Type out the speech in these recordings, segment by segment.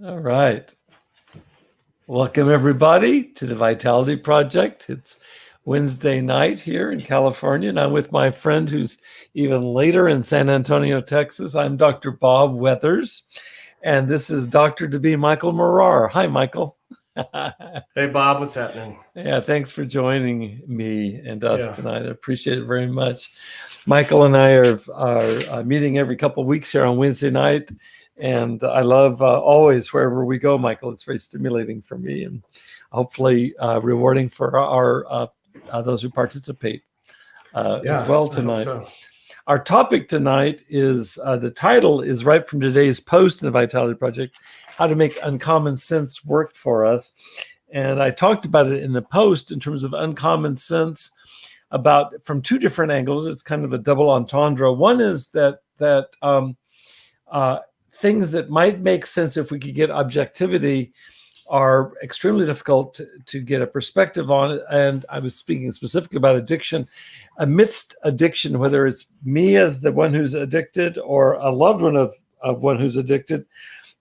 All right. Welcome, everybody, to the Vitality Project. It's Wednesday night here in California, and I'm with my friend who's even later in San Antonio, Texas. I'm Dr. Bob Weathers, and this is Dr. 𝗙𝗏 Morar. Hi, Michael. Hey, Bob, what's happening? Yeah, thanks for joining me and us tonight. I appreciate it very much. Michael and I are meeting every couple of weeks here on Wednesday night, and I love always wherever we go, Michael. It's very stimulating for me and hopefully rewarding for our those who participate as well tonight. So. Our topic tonight is, the title is right from today's post in the Vitality Project, How to Make Uncommon Sense Work for Us. And I talked about it in the post in terms of uncommon sense from two different angles. It's kind of a double entendre. One is that things that might make sense if we could get objectivity are extremely difficult to get a perspective on. And I was speaking specifically about addiction. Amidst addiction, whether it's me as the one who's addicted or a loved one of one who's addicted,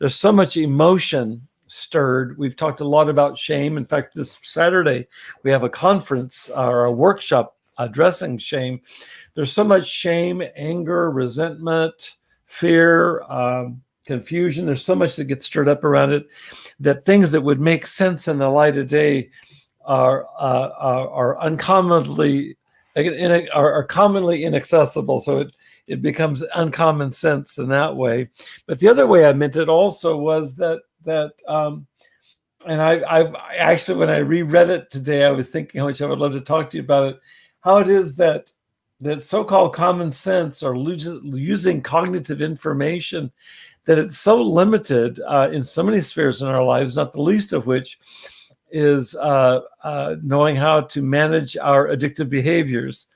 there's so much emotion stirred. We've talked a lot about shame. In fact, this Saturday, we have a conference or a workshop addressing shame. There's so much shame, anger, resentment, fear, confusion. There's so much that gets stirred up around it that things that would make sense in the light of day are commonly inaccessible. So it becomes uncommon sense in that way. But the other way I meant it also was that and I actually, when I reread it today, I was thinking how much I would love to talk to you about it, how it is that so-called common sense or using cognitive information, that it's so limited in so many spheres in our lives, not the least of which is knowing how to manage our addictive behaviors.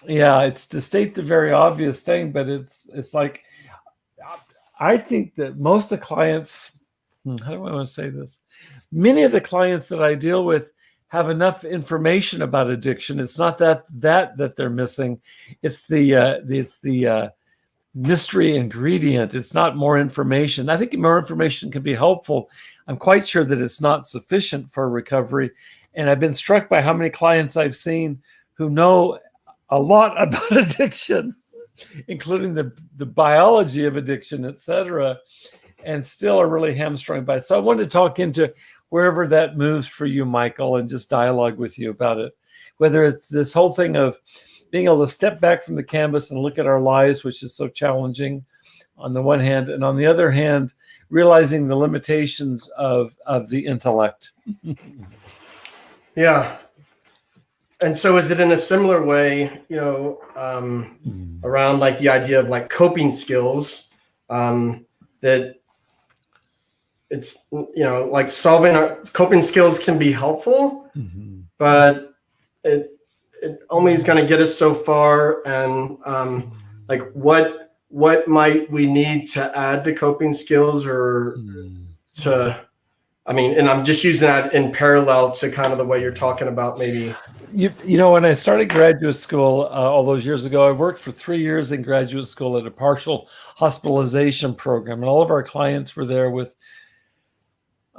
It's to state the very obvious thing, but it's like, I think that most of the clients, how do I want to say this? Many of the clients that I deal with have enough information about addiction. It's not that they're missing. It's the mystery ingredient. It's not more information. I think more information can be helpful. I'm quite sure that it's not sufficient for recovery. And I've been struck by how many clients I've seen who know a lot about addiction, including the biology of addiction, et cetera, and still are really hamstrung by it. So I wanted to talk into wherever that moves for you, Michael, and just dialogue with you about it. Whether it's this whole thing of being able to step back from the canvas and look at our lives, which is so challenging on the one hand, and on the other hand, realizing the limitations of the intellect. Yeah. And so is it in a similar way, around like the idea of like coping skills, that it's, like solving our coping skills can be helpful, but it only is going to get us so far. And like what might we need to add to coping skills or and I'm just using that in parallel to kind of the way you're talking about maybe. When I started graduate school all those years ago, I worked for 3 years in graduate school at a partial hospitalization program. And all of our clients were there with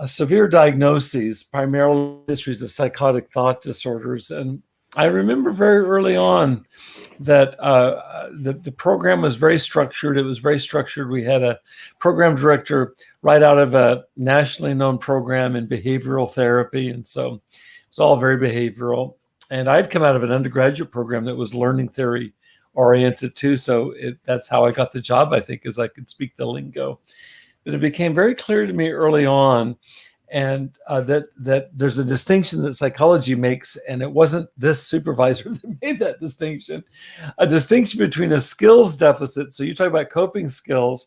severe diagnoses, primarily histories of psychotic thought disorders. And I remember very early on that the program was very structured. It was very structured. We had a program director right out of a nationally known program in behavioral therapy. And so it's all very behavioral. And I'd come out of an undergraduate program that was learning theory oriented too. So that's how I got the job, I think, is I could speak the lingo. But it became very clear to me early on and that there's a distinction that psychology makes, and it wasn't this supervisor that made that distinction, a distinction between a skills deficit. So you talk about coping skills.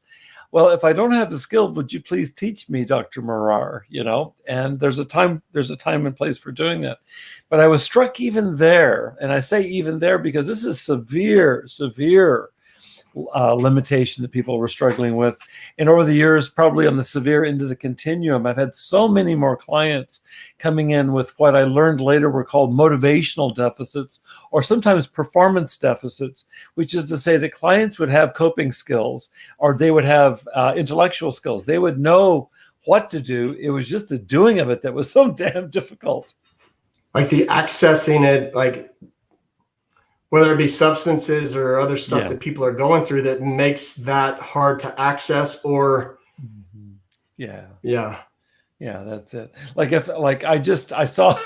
Well, if I don't have the skill, would you please teach me, Dr. Morar? And there's a time and place for doing that. But I was struck even there, and I say even there because this is severe limitation that people were struggling with. And over the years, probably on the severe end of the continuum, I've had so many more clients coming in with what I learned later were called motivational deficits, or sometimes performance deficits, which is to say that clients would have coping skills, or they would have intellectual skills. They would know what to do. It was just the doing of it that was so damn difficult. Like the accessing it, like whether it be substances or other stuff that people are going through that makes that hard to access, or yeah, that's it. Like I saw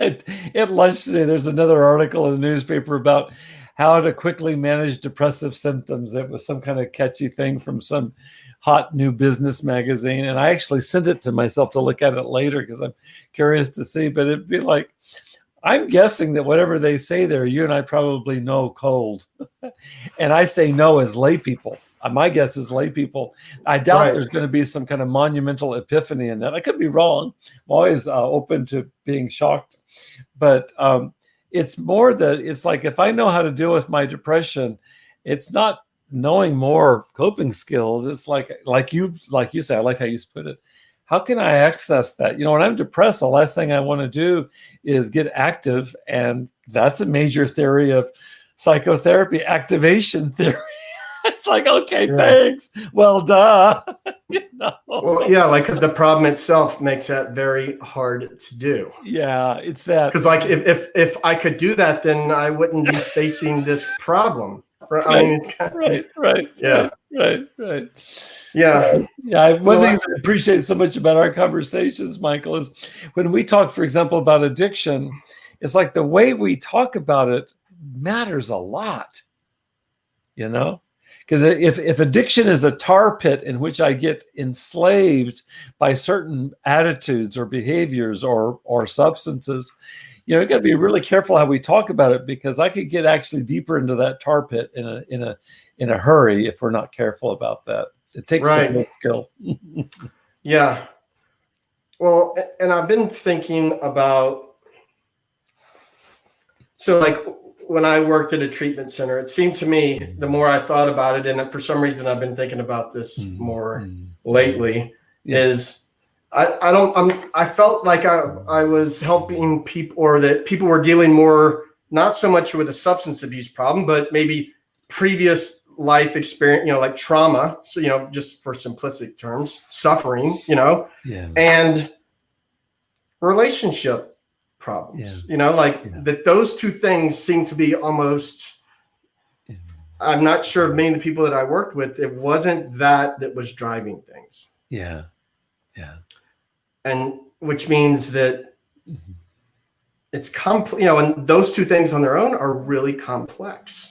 at lunch today, there's another article in the newspaper about how to quickly manage depressive symptoms. It was some kind of catchy thing from some hot new business magazine, and I actually sent it to myself to look at it later because I'm curious to see. But it'd be like, I'm guessing that whatever they say there, you and I probably know cold. And I say no as lay people. My guess is lay people. I doubt there's going to be some kind of monumental epiphany in that. I could be wrong. I'm always open to being shocked. But it's more that it's like, if I know how to deal with my depression, it's not knowing more coping skills. It's like you say, I like how you put it. How can I access that? You know, when I'm depressed, the last thing I want to do is get active. And that's a major theory of psychotherapy, activation theory. It's like, okay, thanks. Well, duh. You know? Well, yeah, like, because the problem itself makes that very hard to do. Yeah, it's that. Because like if I could do that, then I wouldn't be facing this problem. Right, I mean, it's right. Yeah. One thing I appreciate so much about our conversations, Michael, is when we talk, for example, about addiction, it's like the way we talk about it matters a lot, you know? Because if addiction is a tar pit in which I get enslaved by certain attitudes or behaviors or substances, you know, you got to be really careful how we talk about it, because I could get actually deeper into that tar pit in a hurry if we're not careful about that. It takes some real skill. Yeah. Well, and I've been thinking about, so like when I worked at a treatment center, it seemed to me, the more I thought about it, and for some reason I've been thinking about this more lately, is I felt like I was helping people, or that people were dealing more, not so much with a substance abuse problem, but maybe previous life experience, you know, like trauma. So, you know, just for simplistic terms, suffering, you know, and relationship problems, you know, like that those two things seem to be almost, I'm not sure of many of the people that I worked with, it wasn't that was driving things. Yeah. And which means that it's complex, you know, and those two things on their own are really complex.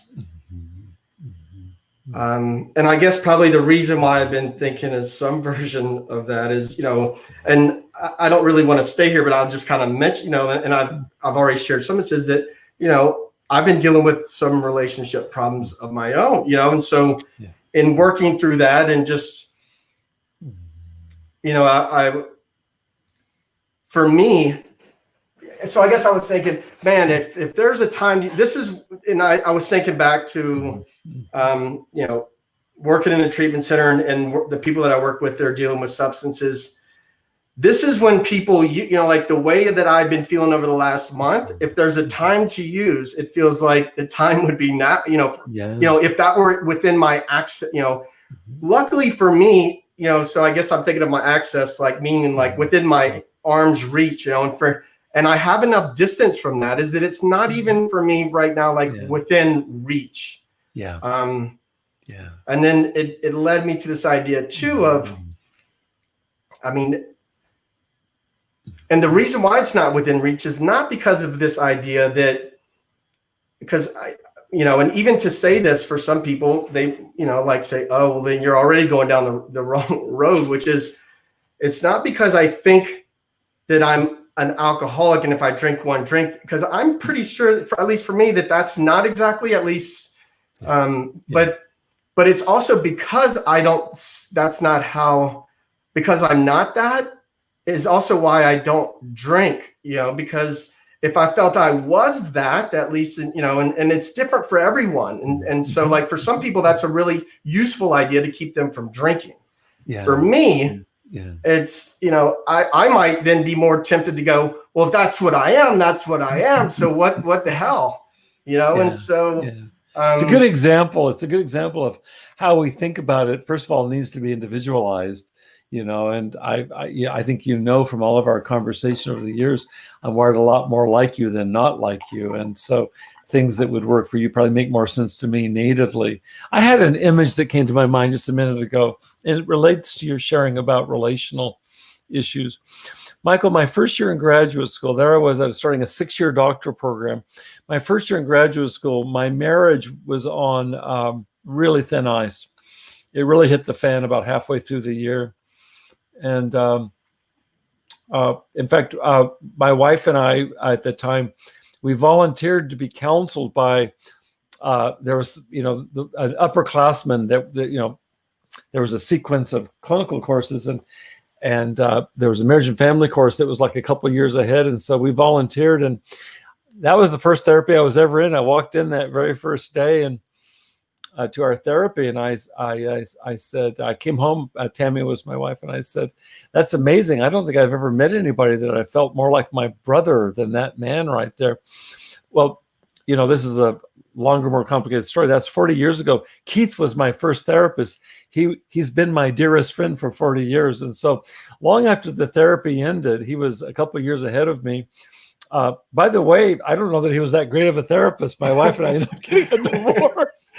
And I guess probably the reason why I've been thinking is some version of that is, you know, and I don't really want to stay here, but I'll just kind of mention, you know, and I've already shared some, it says that, you know, I've been dealing with some relationship problems of my own, you know, and so in working through that and just, you know, for me, so I guess I was thinking, man, if there's a time, this is, and I was thinking back to, you know, working in a treatment center and the people that I work with, they're dealing with substances. This is when people, you know, like the way that I've been feeling over the last month, if there's a time to use, it feels like the time would be now, you know, you know, if that were within my access, you know, luckily for me, you know, so I guess I'm thinking of my access, like meaning like within my arm's reach, you know, and I have enough distance from that, is that it's not even for me right now, like within reach. And then it led me to this idea too of, I mean, and the reason why it's not within reach is not because of this idea that, because I, you know, and even to say this for some people, they, you know, like say, oh, well, then you're already going down the wrong road, which is, it's not because I think that I'm an alcoholic and if I drink one drink, because I'm pretty sure that at least for me, that's not exactly, at least, but it's also because I don't, that's not how, because I'm not that is also why I don't drink, you know, because if I felt I was that, at least, you know, and it's different for everyone. And so like for some people, that's a really useful idea to keep them from drinking. Yeah. For me, it's, you know, I might then be more tempted to go, well, if that's what I am, that's what I am. So what the hell, you know? And so it's a good example. It's a good example of how we think about it. First of all, it needs to be individualized. You know, and I think, you know, from all of our conversation over the years, I'm wired a lot more like you than not like you. And so things that would work for you probably make more sense to me natively. I had an image that came to my mind just a minute ago, and it relates to your sharing about relational issues. Michael, my first year in graduate school, I was starting a 6-year doctoral program. My first year in graduate school, my marriage was on really thin ice. It really hit the fan about halfway through the year. And in fact, my wife and I at the time, we volunteered to be counseled by, there was, you know, an upperclassman that, you know, there was a sequence of clinical courses, and there was a marriage and family course that was like a couple of years ahead. And so we volunteered, and that was the first therapy I was ever in. I walked in that very first day and to our therapy, and I said, I came home, Tammy was my wife, and I said, that's amazing. I don't think I've ever met anybody that I felt more like my brother than that man right there. Well, you know, this is a longer, more complicated story. That's 40 years ago. Keith was my first therapist. He's been my dearest friend for 40 years. And so long after the therapy ended, he was a couple of years ahead of me. By the way, I don't know that he was that great of a therapist. My wife and I ended up getting a divorce.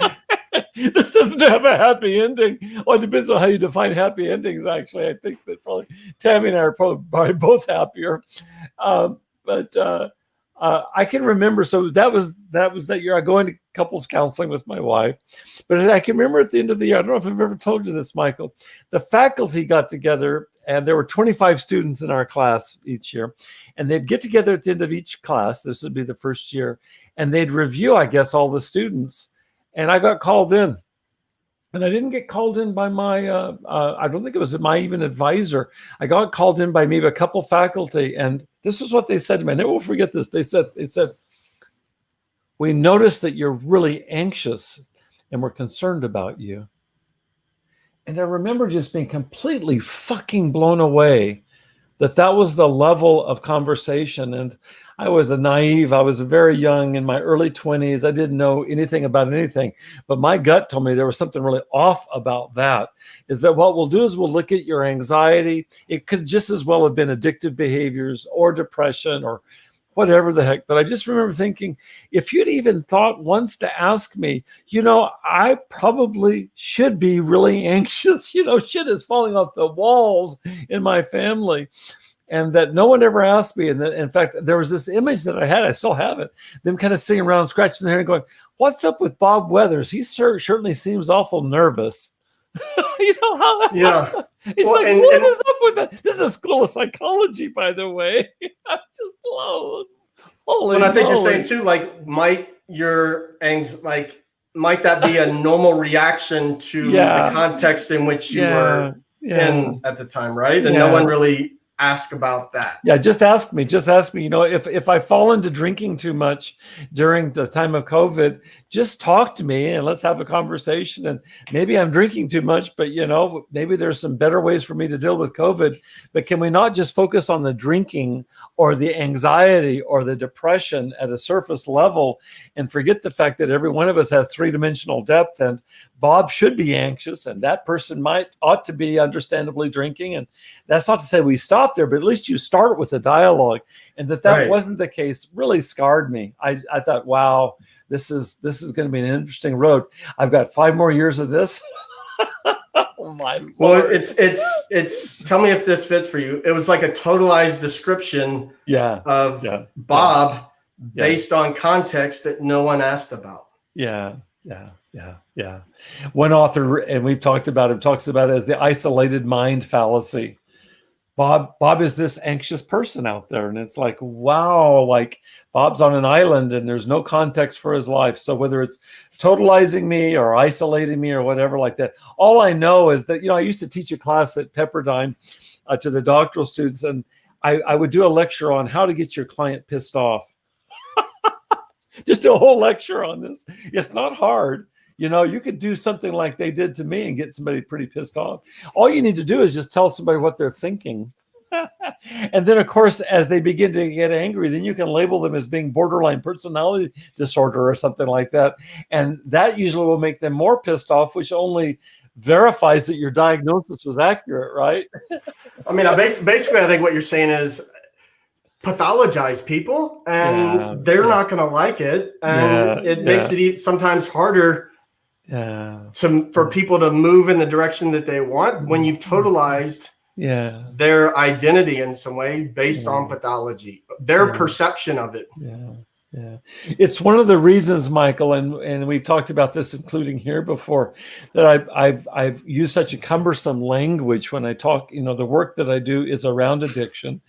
This doesn't have a happy ending. Well, it depends on how you define happy endings, actually. I think that probably Tammy and I are probably both happier. But I can remember, so that was that year. I go into couples counseling with my wife. But I can remember at the end of the year, I don't know if I've ever told you this, Michael, the faculty got together, and there were 25 students in our class each year. And they'd get together at the end of each class. This would be the first year. And they'd review, I guess, all the students. And I got called in. And I didn't get called in by my, I don't think it was my even advisor. I got called in by maybe a couple faculty. And this is what they said to me. I never will forget this. They said, we noticed that you're really anxious and we're concerned about you. And I remember just being completely fucking blown away that was the level of conversation. And I was naive. I was very young, in my early 20s. I didn't know anything about anything, but my gut told me there was something really off about that. Is that what we'll do is we'll look at your anxiety. It could just as well have been addictive behaviors or depression or whatever the heck. But I just remember thinking, if you'd even thought once to ask me, you know, I probably should be really anxious. You know, shit is falling off the walls in my family. And that no one ever asked me. And that, in fact, there was this image that I had, I still have it, them kind of sitting around, scratching their head and going, what's up with Bob Weathers? He certainly seems awful nervous. You know how? Yeah. He's what is up with that? This is a school of psychology, by the way. I just love. And I think you're saying too, like, might that be a normal reaction to the context in which you were in at the time, right? And no one really ask about that. Yeah, just ask me. You know, if I fall into drinking too much during the time of COVID, just talk to me and let's have a conversation. And maybe I'm drinking too much, but you know, maybe there's some better ways for me to deal with COVID. But can we not just focus on the drinking or the anxiety or the depression at a surface level and forget the fact that every one of us has three-dimensional depth, and Bob should be anxious and that person ought to be understandably drinking. And that's not to say we stop there, but at least you start with a dialogue. And that wasn't the case really scarred me. I thought, wow, this is going to be an interesting road. I've got 5 more years of this. Oh my Lord. Well, it's tell me if this fits for you. It was like a totalized description of Bob based on context that no one asked about. Yeah. One author, and we've talked about it, talks about it as the isolated mind fallacy. Bob is this anxious person out there, and it's like, wow, like Bob's on an island and there's no context for his life. So whether it's totalizing me or isolating me or whatever like that, all I know is that, you know, I used to teach a class at Pepperdine to the doctoral students, and I would do a lecture on how to get your client pissed off. Just do a whole lecture on this. It's not hard. You know, you could do something like they did to me and get somebody pretty pissed off. All you need to do is just tell somebody what they're thinking. And then, of course, as they begin to get angry, then you can label them as being borderline personality disorder or something like that. And that usually will make them more pissed off, which only verifies that your diagnosis was accurate, right? I mean, basically, I think what you're saying is pathologize people, and they're not going to like it. And it makes it sometimes harder for people to move in the direction that they want when you've totalized their identity in some way based on pathology, their perception of it. It's one of the reasons, Michael, and we've talked about this, including here before, that I've used such a cumbersome language when I talk. You know, the work that I do is around addiction,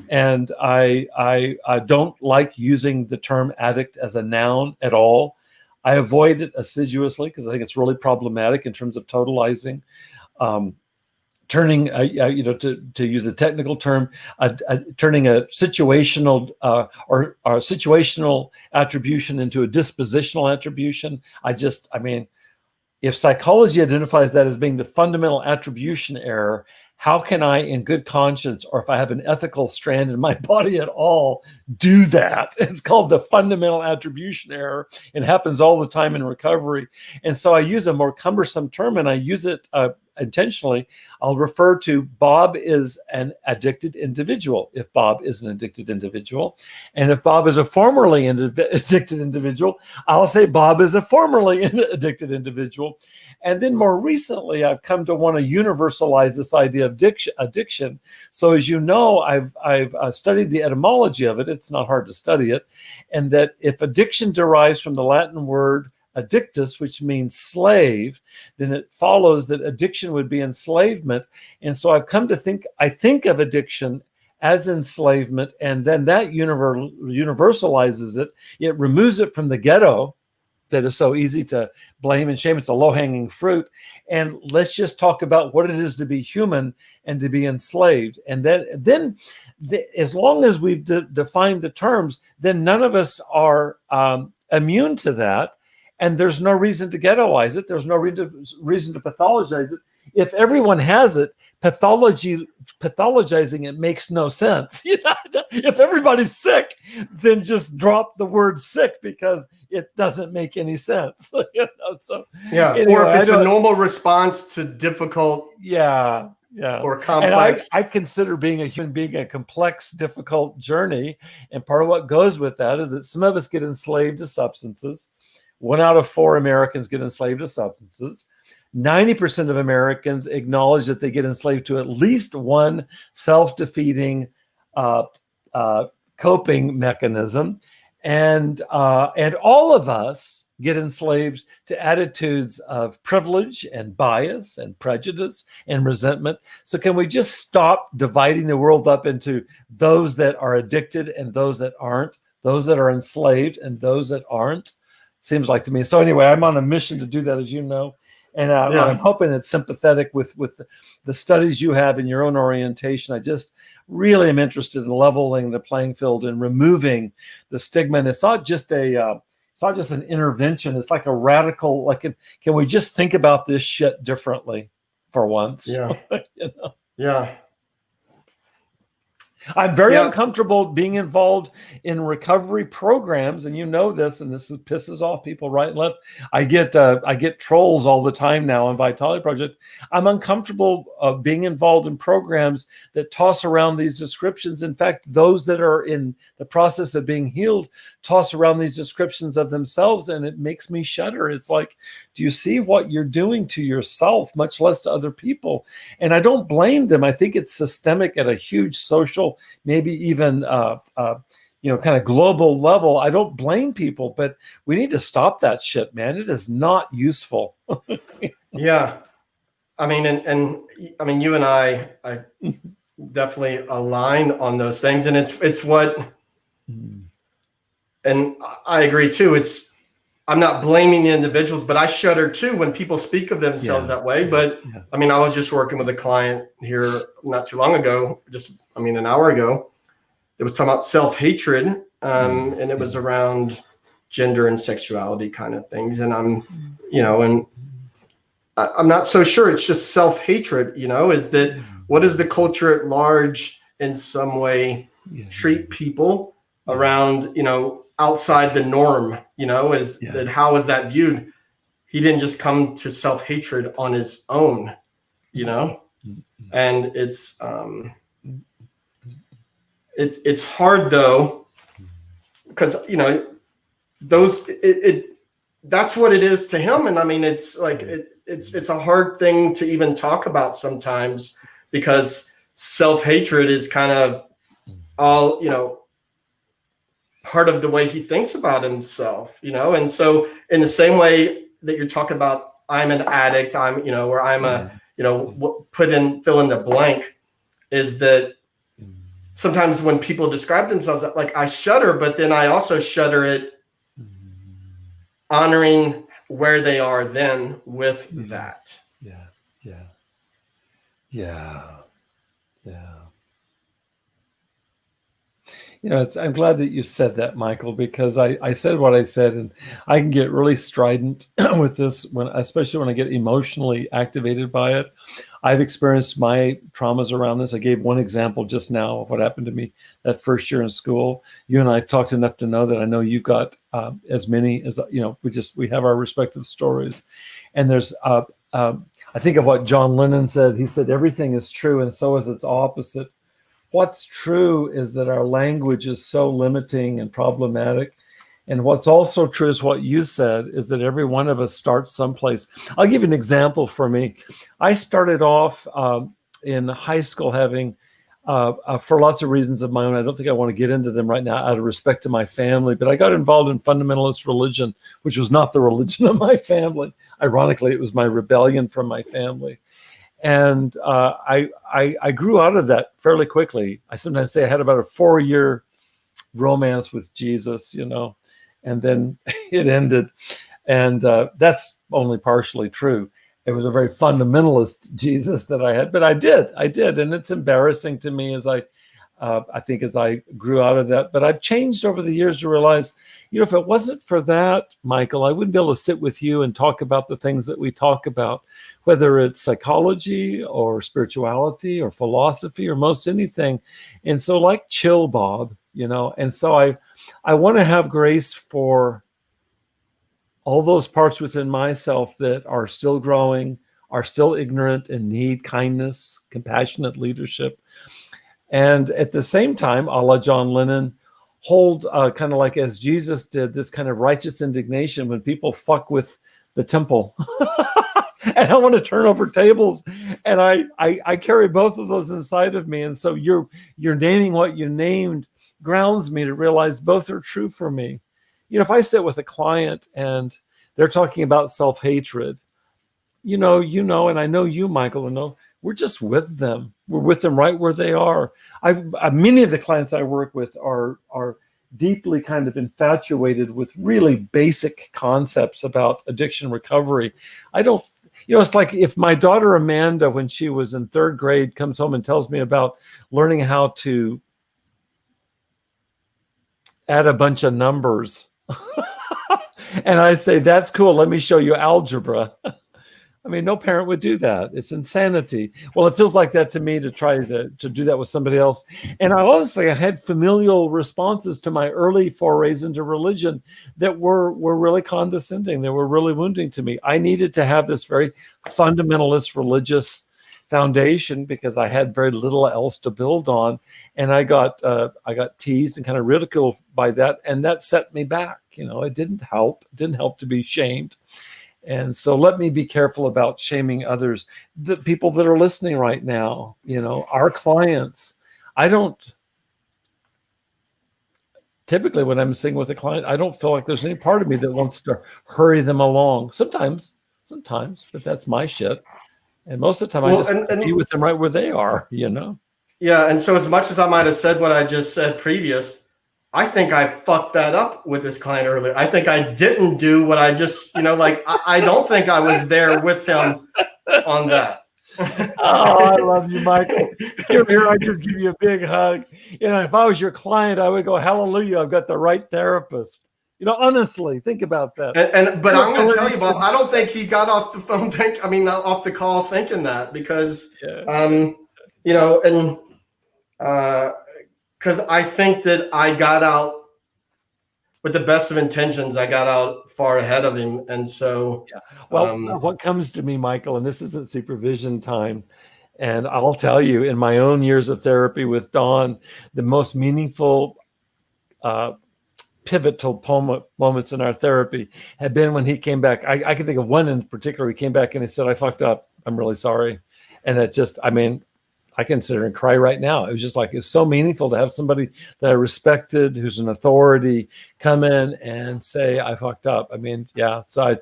and I don't like using the term addict as a noun at all. I avoid it assiduously because I think it's really problematic in terms of totalizing. Turning, you know, to use the technical term, turning a situational or situational attribution into a dispositional attribution. I mean, if psychology identifies that as being the fundamental attribution error, how can I, in good conscience, or if I have an ethical strand in my body at all, do that? It's called the fundamental attribution error. It happens all the time in recovery. And so I use a more cumbersome term, and I use it intentionally. I'll refer to Bob is an addicted individual, if Bob is an addicted individual. And if Bob is a formerly addicted individual, I'll say Bob is a formerly addicted individual. And then more recently, I've come to want to universalize this idea of addiction. So as you know, I've studied the etymology of it. It's not hard to study it. And that if addiction derives from the Latin word addictus, which means slave, then it follows that addiction would be enslavement. And so I've come to think of addiction as enslavement, and then that universalizes it. It removes it from the ghetto that is so easy to blame and shame. It's a low-hanging fruit. And let's just talk about what it is to be human and to be enslaved. And then as long as we've defined the terms, then none of us are immune to that. And there's no reason to ghettoize it. There's no reason to pathologize it. If everyone has it, pathologizing it makes no sense. You know, if everybody's sick, then just drop the word sick because it doesn't make any sense. You know, so anyway, or if it's a normal response to difficult, or complex. And I consider being a human being a complex, difficult journey. And part of what goes with that is that some of us get enslaved to substances. 1 out of 4 Americans get enslaved to substances. 90% of Americans acknowledge that they get enslaved to at least one self-defeating coping mechanism. And all of us get enslaved to attitudes of privilege and bias and prejudice and resentment. So can we just stop dividing the world up into those that are addicted and those that aren't, those that are enslaved and those that aren't? Seems like to me. So anyway, I'm on a mission to do that, as you know, and I'm hoping it's sympathetic with the studies you have in your own orientation. I just really am interested in leveling the playing field and removing the stigma. And it's not just an intervention. It's like a radical. Like, can we just think about this shit differently for once? Yeah. You know? Yeah. I'm very uncomfortable being involved in recovery programs, and you know this, and this pisses off people right and left. I get trolls all the time now on Vitality Project. I'm uncomfortable being involved in programs that toss around these descriptions. In fact, those that are in the process of being healed toss around these descriptions of themselves, and it makes me shudder. It's like, do you see what you're doing to yourself, much less to other people? And I don't blame them. I think it's systemic at a huge social, maybe even kind of global level. I don't blame people, but we need to stop that shit, man. It is not useful. Yeah. I mean, and I mean, you and I definitely align on those things, and it's what, and I agree too. I'm not blaming the individuals, but I shudder too when people speak of themselves that way. But I mean, I was just working with a client here not too long ago, an hour ago. It was talking about self-hatred, and it was around gender and sexuality kind of things. And I'm, you know, and I'm not so sure it's just self-hatred, you know, is that what does the culture at large in some way treat people around, you know, outside the norm, you know, is that how is that viewed? He didn't just come to self-hatred on his own, you know, and it's hard though, because, you know, that's what it is to him. And I mean, it's like, it's a hard thing to even talk about sometimes, because self-hatred is kind of all, you know, part of the way he thinks about himself, you know? And so in the same way that you're talking about, I'm an addict, I'm, you know, or I'm a, you know, fill in the blank, is that sometimes when people describe themselves, like I shudder, but then I also shudder at honoring where they are then with that. Yeah. You know, I'm glad that you said that, Michael, because I said what I said, and I can get really strident with this, especially when I get emotionally activated by it. I've experienced my traumas around this. I gave one example just now of what happened to me that first year in school. You and I have talked enough to know that I know you got as many as, you know, we have our respective stories. And there's, I think of what John Lennon said. He said, everything is true and so is its opposite. What's true is that our language is so limiting and problematic. And what's also true is what you said, is that every one of us starts someplace. I'll give you an example for me. I started off in high school having, for lots of reasons of my own, I don't think I want to get into them right now out of respect to my family, but I got involved in fundamentalist religion, which was not the religion of my family. Ironically, it was my rebellion from my family. And I grew out of that fairly quickly. I sometimes say I had about a 4-year romance with Jesus, you know, and then it ended. And that's only partially true. It was a very fundamentalist Jesus that I had, but I did. And it's embarrassing to me as I think as I grew out of that. But I've changed over the years to realize, you know, if it wasn't for that, Michael, I wouldn't be able to sit with you and talk about the things that we talk about, whether it's psychology or spirituality or philosophy or most anything. And so like chill, Bob, you know, and so I want to have grace for all those parts within myself that are still growing, are still ignorant and need kindness, compassionate leadership. And at the same time, a la John Lennon, hold kind of like as Jesus did, this kind of righteous indignation when people fuck with the temple. And I want to turn over tables. And I carry both of those inside of me. And so you're naming what you named grounds me to realize both are true for me. You know, if I sit with a client and they're talking about self-hatred, you know, and I know you, Michael, and know we're just with them. We're with them right where they are. Many of the clients I work with are deeply kind of infatuated with really basic concepts about addiction recovery. I don't, you know, it's like if my daughter Amanda, when she was in 3rd grade, comes home and tells me about learning how to add a bunch of numbers. And I say, that's cool. Let me show you algebra. I mean, no parent would do that. It's insanity. Well, it feels like that to me to try to do that with somebody else. And I had familial responses to my early forays into religion that were really condescending. They were really wounding to me. I needed to have this very fundamentalist religious foundation because I had very little else to build on. And I got teased and kind of ridiculed by that. And that set me back. You know, it didn't help. It didn't help to be shamed. And so let me be careful about shaming others, the people that are listening right now, you know, our clients. I don't, typically when I'm sitting with a client, I don't feel like there's any part of me that wants to hurry them along. Sometimes, but that's my shit. And most of the time I just be with them right where they are, you know? Yeah. And so as much as I might've said what I just said previous, I think I fucked that up with this client earlier. I think I didn't do what I just, you know, like, I don't think I was there with him on that. Oh, I love you, Michael. You're here. I just give you a big hug. You know, if I was your client, I would go, hallelujah, I've got the right therapist. Honestly, think about that. But I'm going to tell you, Bob, I don't think he got off the phone not off the call thinking that, because, because I think that I got out with the best of intentions. I got out far ahead of him. And so, well, what comes to me, Michael, and this isn't supervision time, and I'll tell you, in my own years of therapy with Don, the most meaningful pivotal moments in our therapy had been when he came back. I can think of one in particular. He came back and he said, "I fucked up. I'm really sorry." And it just, I can sit here and cry right now. It was just like, it's so meaningful to have somebody that I respected, who's an authority, come in and say, "I fucked up." So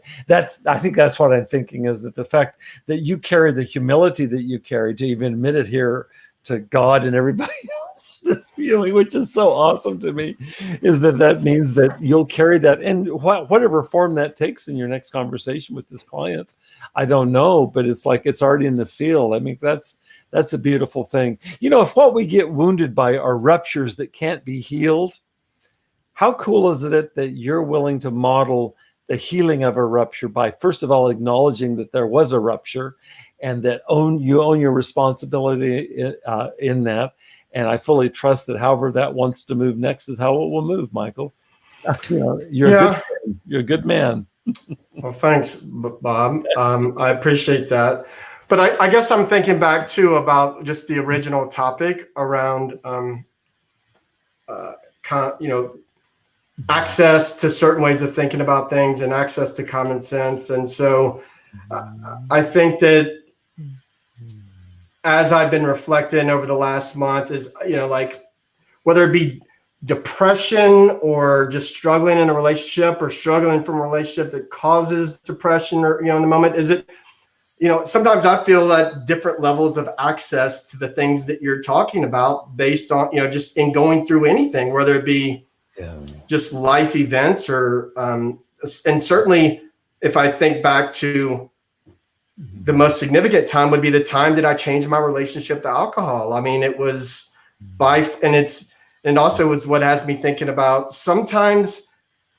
I think that's what I'm thinking, is that the fact that you carry the humility that you carry to even admit it here to God and everybody else, this feeling, which is so awesome to me, is that means that you'll carry that in whatever form that takes in your next conversation with this client. I don't know, but it's like, it's already in the field. That's a beautiful thing. If what we get wounded by are ruptures that can't be healed, how cool is it that you're willing to model the healing of a rupture by, first of all, acknowledging that there was a rupture, and that you own your responsibility in that. And I fully trust that however that wants to move next is how it will move, Michael. You're a good man. Well, thanks, Bob. I appreciate that. But I guess I'm thinking back too about just the original topic around, access to certain ways of thinking about things and access to common sense. And so I think that as I've been reflecting over the last month is, whether it be depression or just struggling in a relationship or struggling from a relationship that causes depression, or, in the moment, is it, sometimes I feel that different levels of access to the things that you're talking about based on, just in going through anything, whether it be just life events or, and certainly if I think back to the most significant time would be the time that I changed my relationship to alcohol. It was and also was what has me thinking about sometimes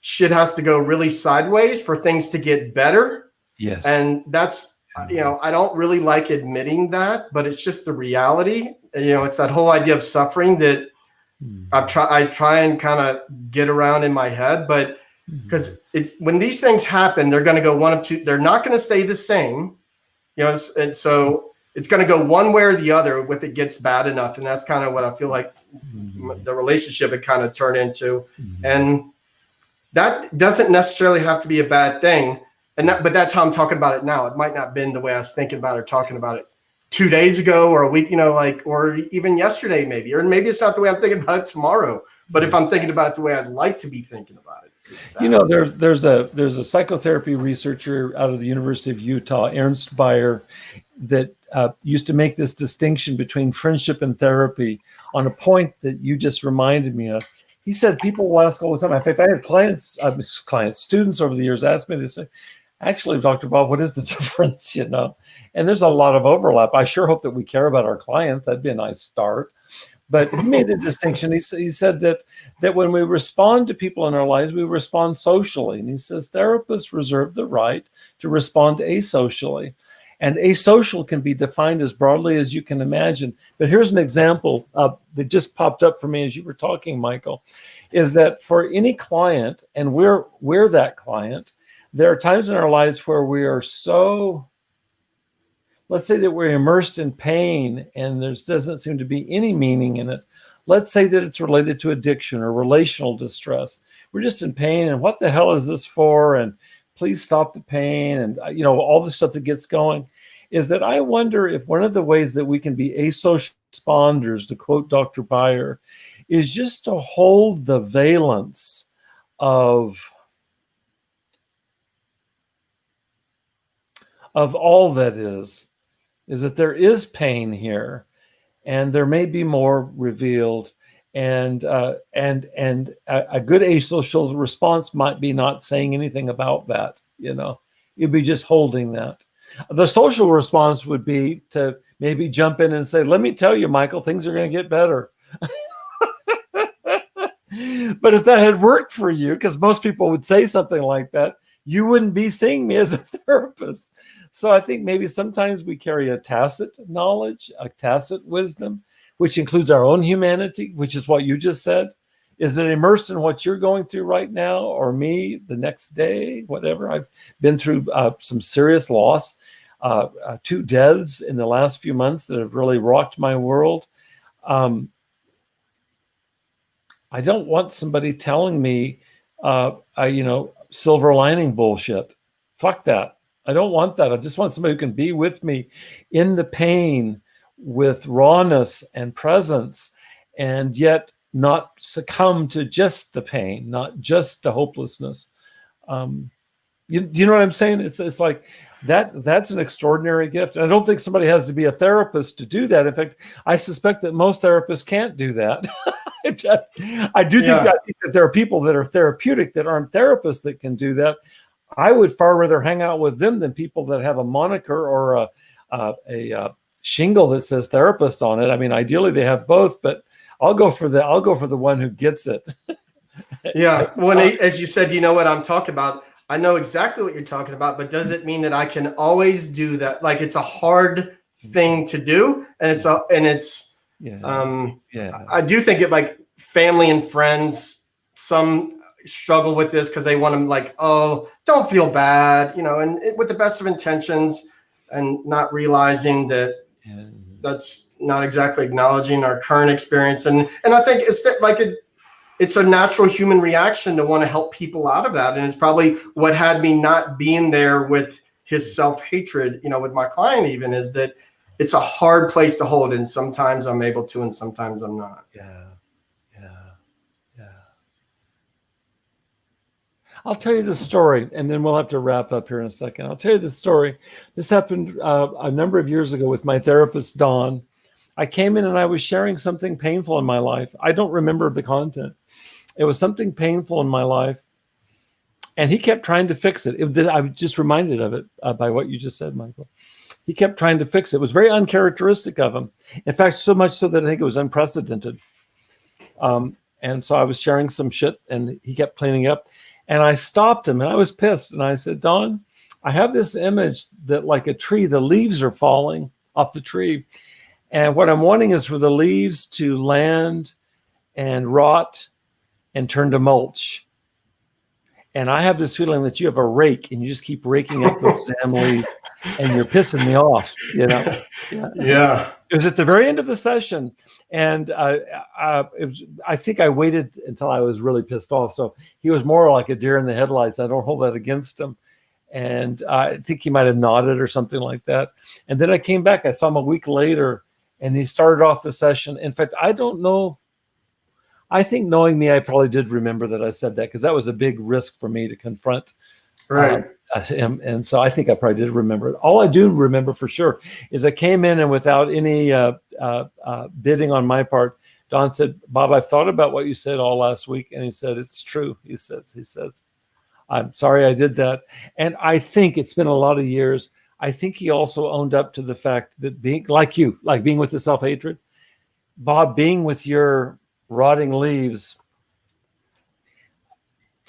shit has to go really sideways for things to get better. Yes. And that's, I don't really like admitting that, but it's just the reality. It's that whole idea of suffering that I try and kind of get around in my head, but because it's when these things happen, they're going to go one of two. They're not going to stay the same, and so it's going to go one way or the other if it gets bad enough. And that's kind of what I feel like the relationship had kind of turned into. And that doesn't necessarily have to be a bad thing. But that's how I'm talking about it now. It might not have been the way I was thinking about it or talking about it 2 days ago or a week, or even yesterday maybe, or maybe it's not the way I'm thinking about it tomorrow. But if I'm thinking about it the way I'd like to be thinking about it. There's a psychotherapy researcher out of the University of Utah, 𝗟𝗓𝗏, that used to make this distinction between friendship and therapy on a point that you just reminded me of. He said people will ask all the time. In fact, I had students over the years ask me this. Actually, Dr. Bob, what is the difference? And there's a lot of overlap. I sure hope that we care about our clients. That'd be a nice start. But he made the distinction. He said that when we respond to people in our lives, we respond socially. And he says therapists reserve the right to respond asocially. And asocial can be defined as broadly as you can imagine. But here's an example that just popped up for me as you were talking, Michael, is that for any client, and we're that client, there are times in our lives where we are so, let's say that we're immersed in pain and there doesn't seem to be any meaning in it. Let's say that it's related to addiction or relational distress. We're just in pain, and what the hell is this for? And please stop the pain, and all the stuff that gets going. Is that I wonder if one of the ways that we can be asocial responders, to quote Dr. 𝗏, is just to hold the valence of all that is that there is pain here, and there may be more revealed, and a good asocial response might be not saying anything about that. You'd be just holding that. The social response would be to maybe jump in and say, "Let me tell you, Michael, things are going to get better." But if that had worked for you, because most people would say something like that, you wouldn't be seeing me as a therapist. So I think maybe sometimes we carry a tacit knowledge, a tacit wisdom, which includes our own humanity, which is what you just said. Is it immersed in what you're going through right now, or me the next day, whatever? I've been through some serious loss, 2 deaths in the last few months that have really rocked my world. I don't want somebody telling me, silver lining bullshit. Fuck that. I don't want that. I just want somebody who can be with me in the pain with rawness and presence, and yet not succumb to just the pain, not just the hopelessness. Do you know what I'm saying? It's like that's an extraordinary gift. And I don't think somebody has to be a therapist to do that. In fact, I suspect that most therapists can't do that. I do think that there are people that are therapeutic that aren't therapists that can do that. I would far rather hang out with them than people that have a moniker or a shingle that says therapist on it. I mean, ideally they have both, but I'll go for the one who gets it. Yeah. Well, as you said, you know what I'm talking about. I know exactly what you're talking about, but does it mean that I can always do that? Like, it's a hard thing to do, and I do think it, like, family and friends, some struggle with this because they want to, like, oh, don't feel bad, and with the best of intentions, and not realizing that that's not exactly acknowledging our current experience. And I think it's a natural human reaction to want to help people out of that. And it's probably what had me not being there with his self-hatred, with my client even, is that it's a hard place to hold. And sometimes I'm able to, and sometimes I'm not. Yeah. I'll tell you the story, and then we'll have to wrap up here in a second. I'll tell you the story. This happened a number of years ago with my therapist, Don. I came in and I was sharing something painful in my life. I don't remember the content. It was something painful in my life, and he kept trying to fix it. I was just reminded of it by what you just said, Michael. He kept trying to fix it. It was very uncharacteristic of him. In fact, so much so that I think it was unprecedented. And so I was sharing some shit, and he kept cleaning up. And I stopped him, and I was pissed. And I said, Don, I have this image that, like a tree, the leaves are falling off the tree. And what I'm wanting is for the leaves to land and rot and turn to mulch. And I have this feeling that you have a rake, and you just keep raking up those damn leaves, and you're pissing me off, Yeah. It was at the very end of the session, and I think I waited until I was really pissed off. So he was more like a deer in the headlights. I don't hold that against him. And I think he might have nodded or something like that. And then I came back. I saw him a week later, and he started off the session. In fact, I don't know. I think, knowing me, I probably did remember that I said that, because that was a big risk for me to confront him. And so I think I probably did remember it. All I do remember for sure is I came in, and without any bidding on my part, Don said, Bob, I've thought about what you said all last week. And he said, it's true. He says, I'm sorry I did that. And I think it's been a lot of years. I think he also owned up to the fact that being like you, like being with the self-hatred, Bob, being with your rotting leaves,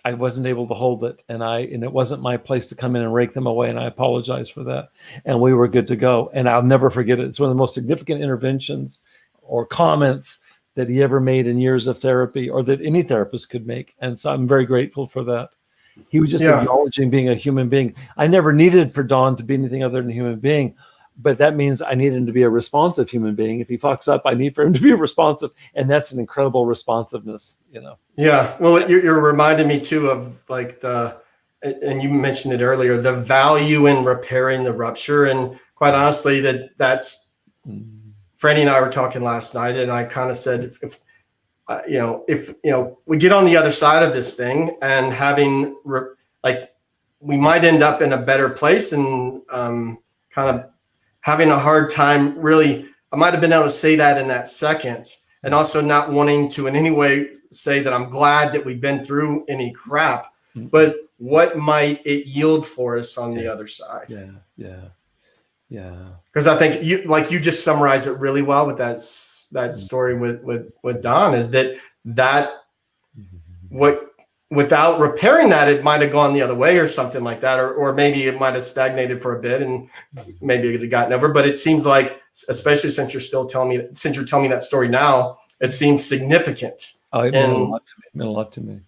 I wasn't able to hold it, and it wasn't my place to come in and rake them away, and I apologize for that. And we were good to go, and I'll never forget it. It's one of the most significant interventions or comments that he ever made in years of therapy, or that any therapist could make. And so I'm very grateful for that. He was just acknowledging being a human being. I never needed for Don to be anything other than a human being, but that means I need him to be a responsive human being. If he fucks up, I need for him to be responsive, and that's an incredible responsiveness, Yeah. Well, you're reminding me too of, like, and you mentioned it earlier, the value in repairing the rupture. And quite honestly, that's Freddie and I were talking last night, and I kind of said, if we get on the other side of this thing and having we might end up in a better place, and kind of having a hard time. Really, I might have been able to say that in that second, and also not wanting to in any way say that I'm glad that we've been through any crap, but what might it yield for us on the other side? Yeah. Because I think you just summarized it really well with that story with Don, is that without repairing that, it might have gone the other way or something like that, or maybe it might have stagnated for a bit and maybe it had gotten over. But it seems like, especially since you're telling me that story now, it seems significant. Oh, it meant a lot to me. It meant a lot to me.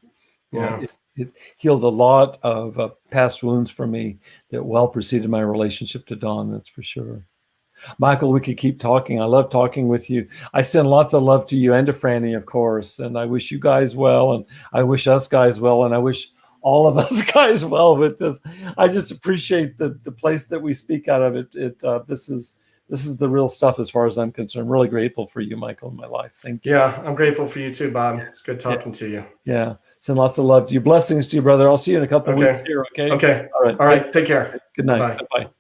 Yeah. It healed a lot of past wounds for me that well preceded my relationship to Dawn, that's for sure. Michael, we could keep talking. I love talking with you. I send lots of love to you and to Franny, of course. And I wish you guys well, and I wish us guys well, and I wish all of us guys well with this. I just appreciate the place that we speak out of. This is the real stuff as far as I'm concerned. Really grateful for you, Michael, in my life. Thank you. Yeah, I'm grateful for you too, Bob. It's good talking to you. Yeah. Send lots of love to you. Blessings to you, brother. I'll see you in a couple of weeks here, okay? Okay. All right. All right. Take care. Good night. Bye. Bye-bye.